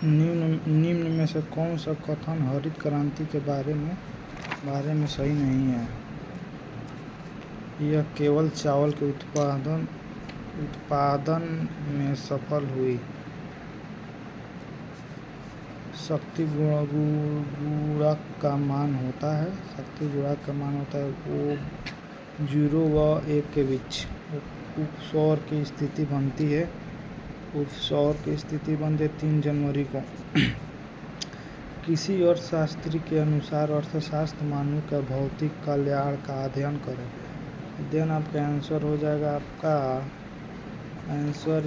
निम्न में से कौन सा कथन हरित क्रांति के बारे में सही नहीं है? यह केवल चावल के उत्पादन में सफल हुई। शक्ति गुणक का मान होता है वो 0 व 1 के बीच उपसौर की स्थिति बनती है 3 जनवरी को। किसी अर्थशास्त्री के अनुसार अर्थशास्त्र मानव के भौतिक कल्याण का अध्ययन करे। अध्ययन आपका आंसर हो जाएगा, आपका आंसर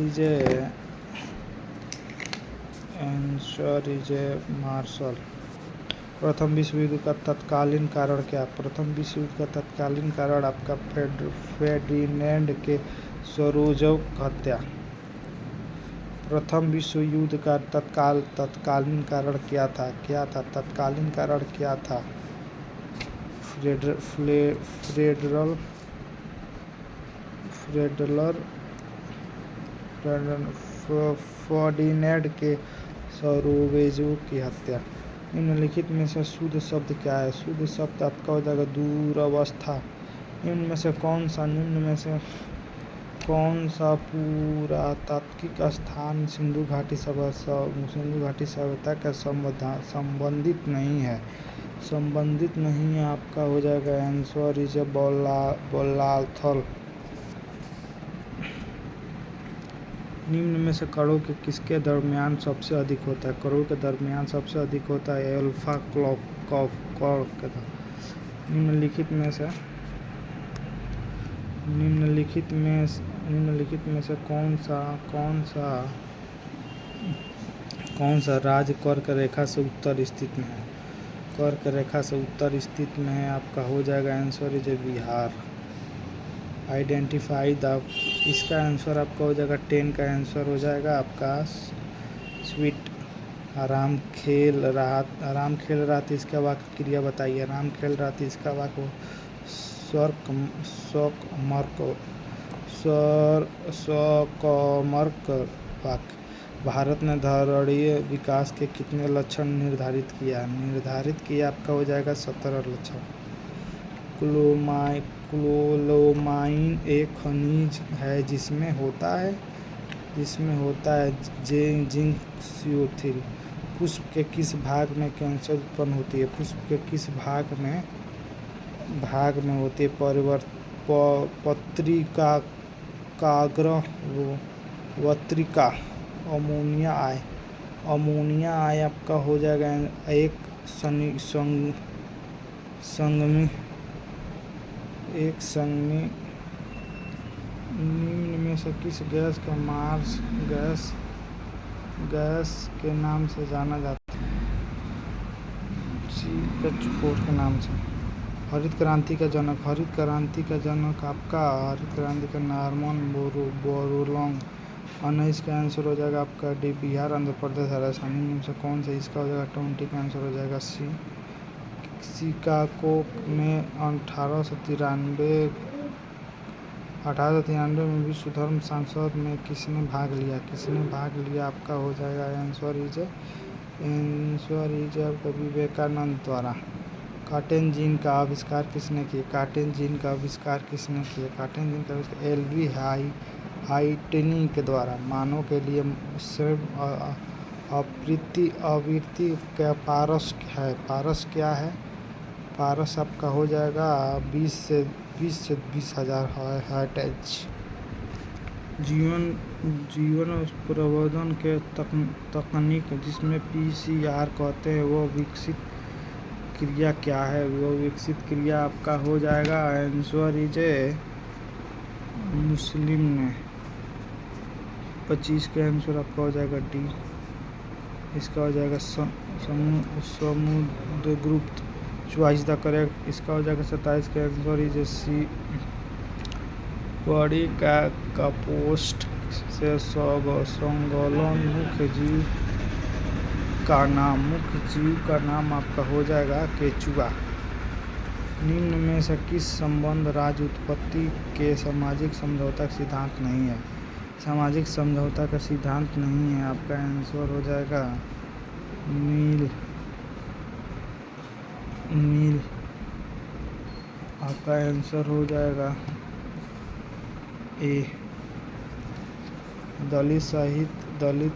इज ए मार्शल। प्रथम विश्व युद्ध का तत्कालीन कारण क्या? प्रथम विश्व युद्ध का तत्कालीन कारण आपका फेर्डिनेंड के सोरोज़ोव हत्या। प्रथम विश्व युद्ध का तत्कालीन कारण क्या था? तत्कालीन कारण क्या था? फर्डिनेंड के सोरोज़ोव की हत्या। निम्नलिखित में से शुद्ध शब्द क्या है? शुद्ध शब्द आपका हो जाएगा दूरवस्था। निम्न में से कौन सा पुरातात्विक स्थान सिंधु घाटी सभ्यता के संबंधित नहीं है? आपका हो जाएगा आंसर इज बल्लाथल। निम्न में से कणों के किसके दरमियान सबसे अधिक होता है? कणों के दरमियान सबसे अधिक होता है अल्फा क्वार्क के। निम्नलिखित में से कौन सा राज्य कर्क रेखा से उत्तर स्थित में है? कर्क रेखा से उत्तर स्थित में है, आपका हो जाएगा answer is Bihar. Identify the, इसका आंसर आपका हो जाएगा 10 का आंसर हो जाएगा आपका स्वीट। आराम खेल रहा था इसका वाक्य क्रिया बताइए। आराम खेल रहा था इसका वाक्य सकमर्क वाक्य। भारत ने धरणीय विकास के कितने लक्षण निर्धारित किया? आपका हो जाएगा 17 लक्षण। क्लोमाइन एक खनिज है जिसमें होता है जिंक CO3। पुष्प के किस भाग में कैंसर उत्पन्न होती है? पुष्प के किस भाग में होती है? पत्रिका वत्रिका। अमोनिया आय आपका हो जाएगा एक संगमी। निम्न में से किस गैस का मार्स गैस के नाम से जाना जाता है? CH4 के नाम से। हरित क्रांति का जनक आपका नॉर्मन बोरलॉग। 19 का आंसर हो जाएगा आपका डी, बिहार, आंध्र प्रदेश, राजस्थान। निम्न से कौन सा इसका हो जाएगा 20 का आंसर हो जाएगा सी। शिकागो में 1893 में विश्व धर्म संसद में किसने भाग लिया? आपका हो जाएगा आंसर इज आपका विवेकानंद द्वारा। काटेन जीन का आविष्कार किसने किया? LV हाइटनी के द्वारा। मानव के लिए आवृत्ति का पारस क्या है? पारस आपका हो जाएगा 20 से 20,000 हर्ट्ज। जीवन प्रवर्धन के तकनीक जिसमें PCR कहते हैं वो विकसित क्रिया क्या है? विकसित क्रिया आपका हो जाएगा आंसर इज मुस्लिम ने। 25 का आंसर आपका हो जाएगा डी, इसका हो जाएगा समुद्रगुप्त। चॉइस द करेक्ट, इसका हो जाएगा 27 का आंसर इज सी। बॉडी का कंपोस्ट से संलग्न मुख्य जीव का नाम आपका हो जाएगा केचुआ। निम्न में से किस संबंध राज्य उत्पत्ति के सामाजिक समझौता का सिद्धांत नहीं है? आपका आंसर हो जाएगा मील मील आपका आंसर हो जाएगा ए। दलित साहित्य दलित,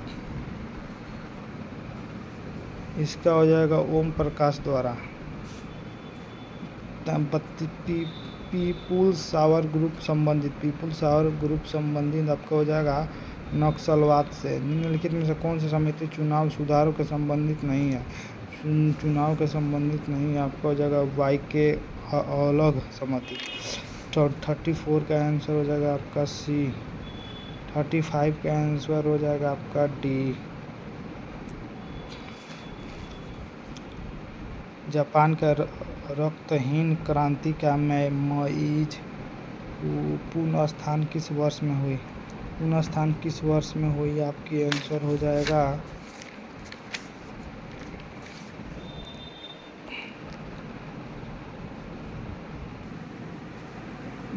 इसका हो जाएगा ओम प्रकाश द्वारा। पीपुल्स सावर ग्रुप संबंधित आपका हो जाएगा नक्सलवाद से। निम्नलिखित में से कौन सी समिति चुनाव सुधारों के संबंधित नहीं है? चुनाव के संबंधित नहीं है, आपका हो जाएगा वाई के अलग समिति। 34 का आंसर हो जाएगा आपका सी। 35 का आंसर हो जाएगा आपका डी। जापान का रक्तहीन क्रांति का मईज पुनः स्थान किस वर्ष में हुई? आपकी आंसर हो जाएगा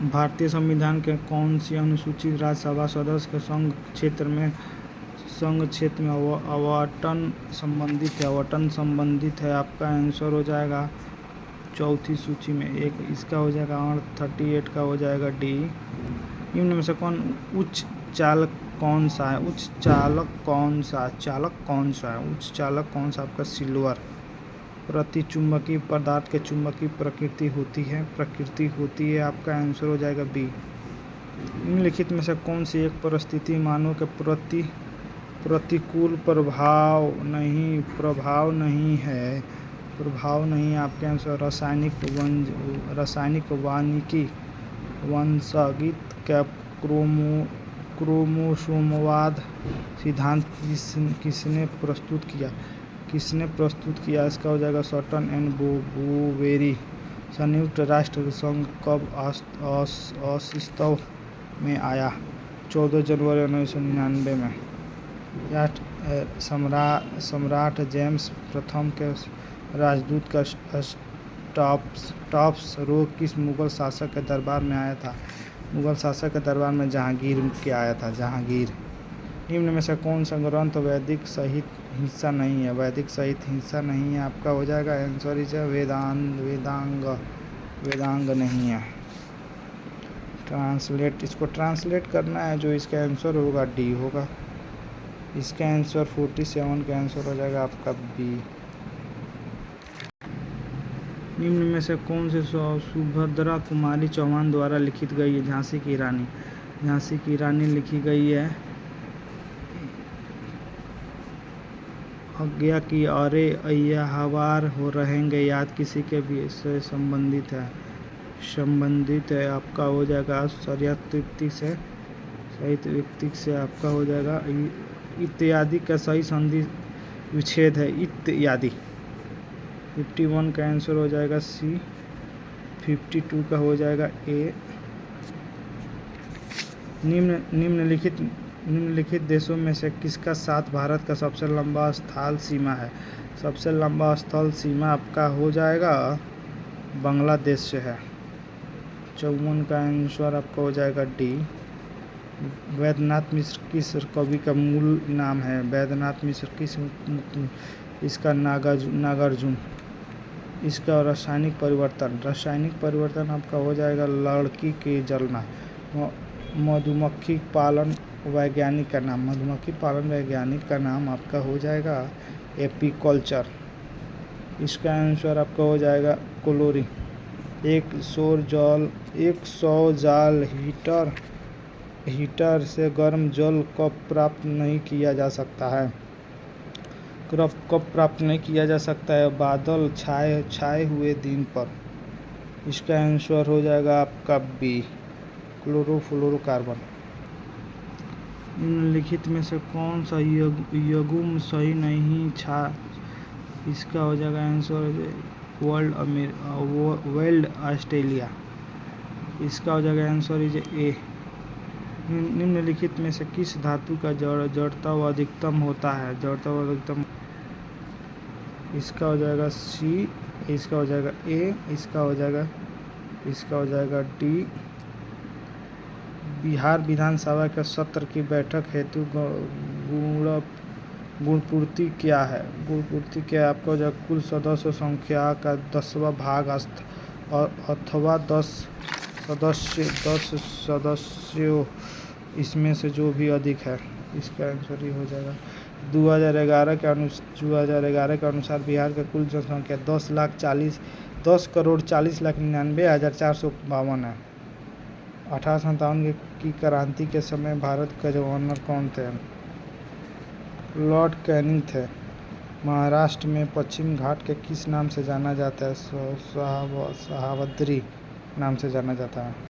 भारतीय संविधान के कौन सी अनुसूचित राज्यसभा सदस्य के संघ क्षेत्र में आवंटन संबंधित है? आपका आंसर हो जाएगा चौथी सूची में एक। इसका हो जाएगा 38 का हो जाएगा डी। निम्न में से उच्च चालक कौन सा है? उच्च चालक कौन सा आपका सिल्वर। प्रति चुंबकीय पदार्थ के चुंबकीय प्रकृति होती है। आपका आंसर हो जाएगा बी। निम्नलिखित में से कौन सी एक परिस्थिति मानव के प्रति प्रतिकूल प्रभाव नहीं है? आपके आंसर रासायनिक वानिकी वंशागत का क्रोमोसोमवाद सिद्धांत किसने प्रस्तुत किया? इसका हो जाएगा सटन एंड बोवेरी। संयुक्त राष्ट्र संघ कब अस्तित्व में आया? 14 जनवरी 1999 में। यह सम्राट जेम्स प्रथम के राजदूत का स्टॉप्स रोग किस मुगल शासक के दरबार में आया था? जहांगीर के आया था। निम्न में से कौन सा ग्रंथ वैदिक साहित्य हिस्सा नहीं है? आपका हो जाएगा आंसर इज वेदांग नहीं है। इसको ट्रांसलेट करना है, जो इसका आंसर होगा डी होगा। इसका आंसर 47 का आंसर हो जाएगा आपका बी। निम्न में से कौन से सुभद्रा कुमारी चौहान द्वारा लिखित गई है? झांसी की रानी लिखी गई है। आज्ञा की अरे अय्या हवार हो रहेंगे याद किसी के भी से संबंधित है। आपका हो जाएगा साहित्य व्यक्ति से आपका हो जाएगा इत्यादि का सही संधि विच्छेद है इत्यादि। 51 का आंसर हो जाएगा सी। 52 का हो जाएगा ए। निम्नलिखित देशों में से किसका साथ भारत का सबसे लंबा स्थल सीमा है? सबसे लंबा स्थल सीमा आपका हो जाएगा बांग्लादेश से है। 54 का आंसर आपका हो जाएगा डी। वैद्यनाथ मिश्र किस कवि का मूल नाम है? वैद्यनाथ मिश्र किस इसका नागार्जुन। इसका रासायनिक परिवर्तन आपका हो जाएगा लड़की के जलना। मधुमक्खी पालन वैज्ञानिक का नाम आपका हो जाएगा एपीकल्चर। इसका आंसर आपका हो जाएगा क्लोरी। 100 जाल हीटर से गर्म जल कब प्राप्त नहीं किया जा सकता है? बादल छाए हुए दिन पर। इसका आंसर हो जाएगा आपका बी क्लोरोफ्लोरोकार्बन। निम्नलिखित में से कौन सा युग्म सही नहीं था? इसका हो जाएगा आंसर वर्ल्ड ऑस्ट्रेलिया। इसका हो जाएगा आंसर इज ए। निम्नलिखित में से किस धातु का जड़त्व अधिकतम होता है? इसका हो जाएगा सी। इसका हो जाएगा ए। इसका हो जाएगा डी। बिहार विधानसभा के सत्र की बैठक हेतु गुणपूर्ति क्या है? गुणपूर्ति क्या है? आपका जो कुल सदस्य संख्या का 10वां भाग अथवा 10 सदस्यों इसमें से जो भी अधिक है, इसका आंसर ही हो जाएगा। 2011 के अनुसार बिहार का कुल जनसंख्या 10,40,99,452 है। 1857 की क्रांति के समय भारत के गवर्नर कौन थे? लॉर्ड कैनिंग थे। महाराष्ट्र में पश्चिम घाट के किस नाम से जाना जाता है? सह्याद्री नाम से जाना जाता है।